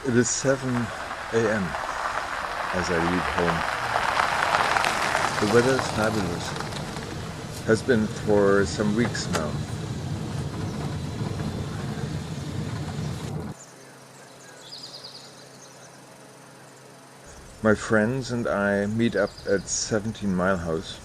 It is 7 a.m. as I leave home. The weather is fabulous. Has been for some weeks now. My friends and I meet up at 17 Mile House.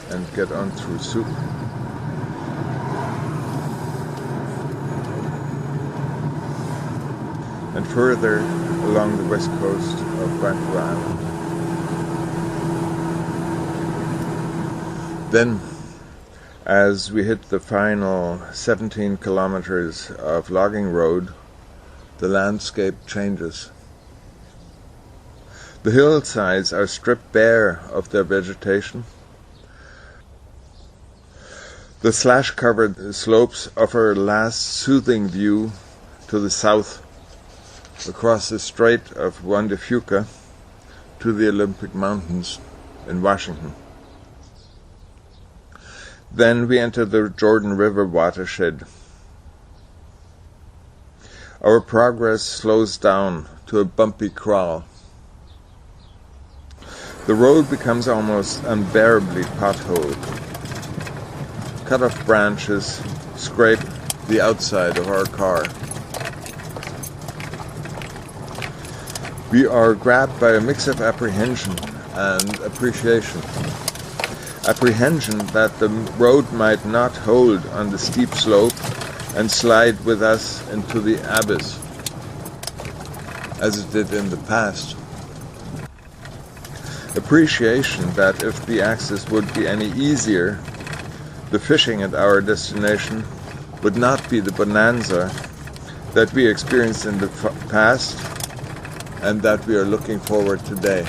And get on through soup. And further along the west coast of Vancouver Island. Then, as we hit the final 17 kilometers of logging road, the landscape changes. The hillsides are stripped bare of their vegetation. The slash-covered slopes offer a last soothing view to the south, across the Strait of Juan de Fuca to the Olympic Mountains in Washington. Then we enter the Jordan River watershed. Our progress slows down to a bumpy crawl. The road becomes almost unbearably potholed. Cut-off branches scrape the outside of our car. We are grabbed by a mix of apprehension and appreciation. Apprehension that the road might not hold on the steep slope and slide with us into the abyss, as it did in the past. Appreciation that if the access would be any easier, the fishing at our destination would not be the bonanza that we experienced in the past and that we are looking forward to today.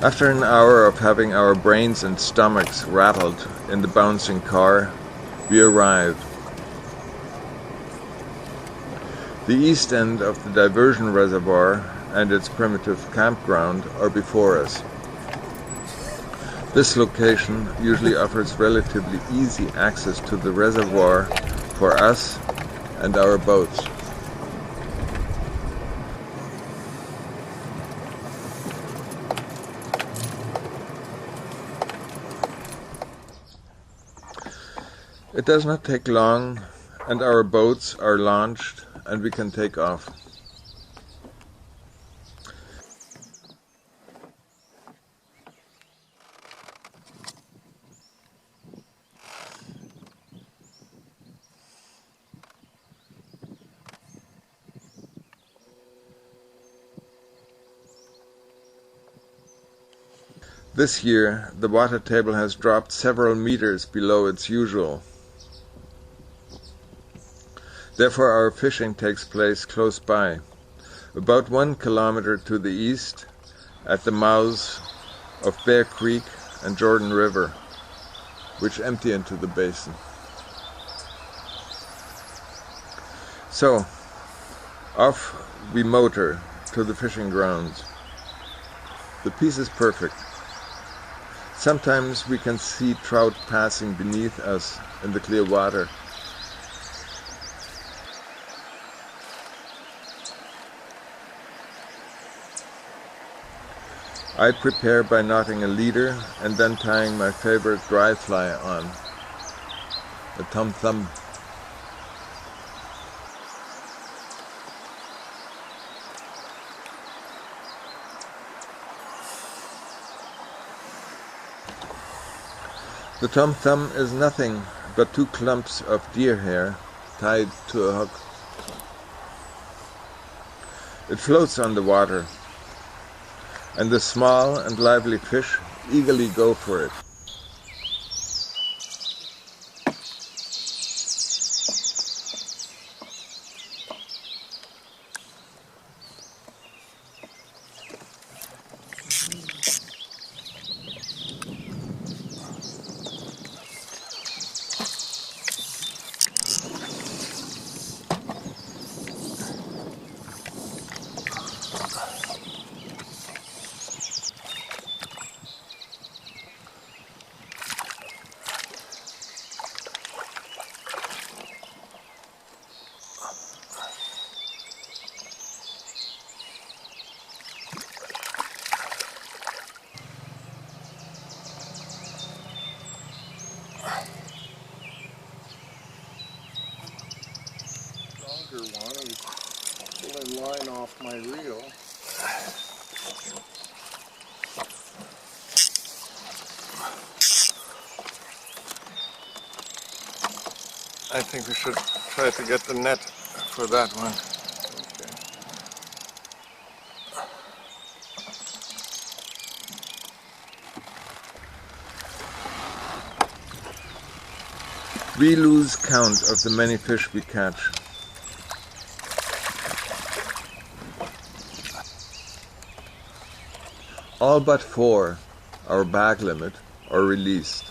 After an hour of having our brains and stomachs rattled in the bouncing car, we arrive. The east end of the Diversion Reservoir and its primitive campground are before us. This location usually offers relatively easy access to the reservoir for us and our boats. It does not take long, and our boats are launched, and we can take off. This year, the water table has dropped several meters below its usual. Therefore, our fishing takes place close by, about 1 kilometer to the east, at the mouths of Bear Creek and Jordan River, which empty into the basin. So, off we motor to the fishing grounds. The piece is perfect. Sometimes we can see trout passing beneath us in the clear water. I prepare by knotting a leader and then tying my favorite dry fly on, a tom-thumb. The tom-thumb is nothing but 2 clumps of deer hair tied to a hook. It floats on the water, and the small and lively fish eagerly go for it. my reel. I think we should try to get the net for that one. Okay. We lose count of the many fish we catch. All but 4, our bag limit, are released.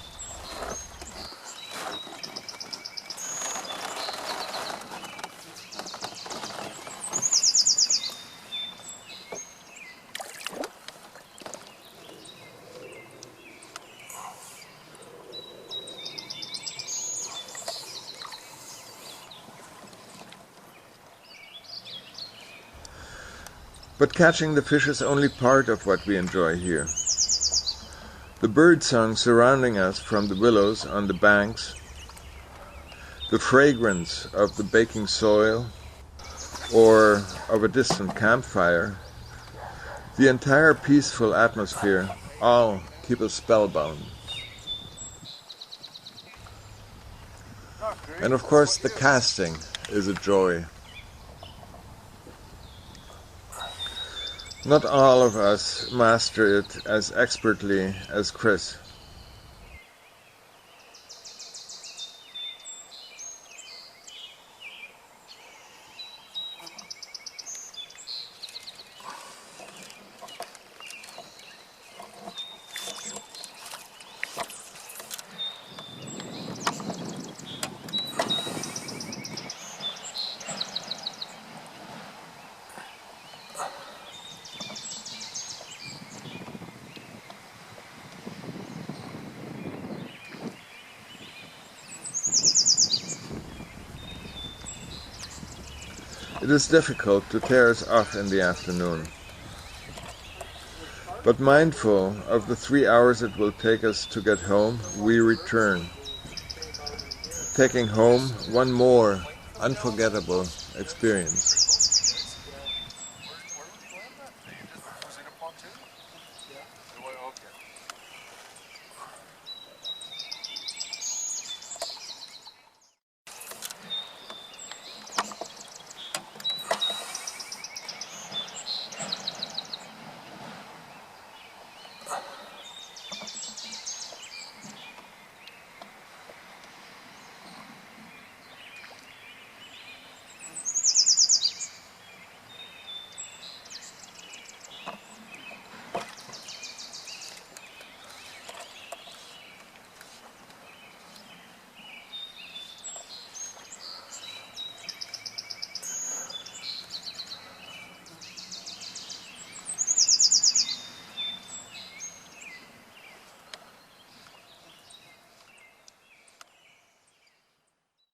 But catching the fish is only part of what we enjoy here. The birdsong surrounding us from the willows on the banks, the fragrance of the baking soil or of a distant campfire, the entire peaceful atmosphere, all keep us spellbound. And of course the casting is a joy. Not all of us master it as expertly as Chris. It is difficult to tear us off in the afternoon, but mindful of the 3 hours it will take us to get home, we return, taking home one more unforgettable experience.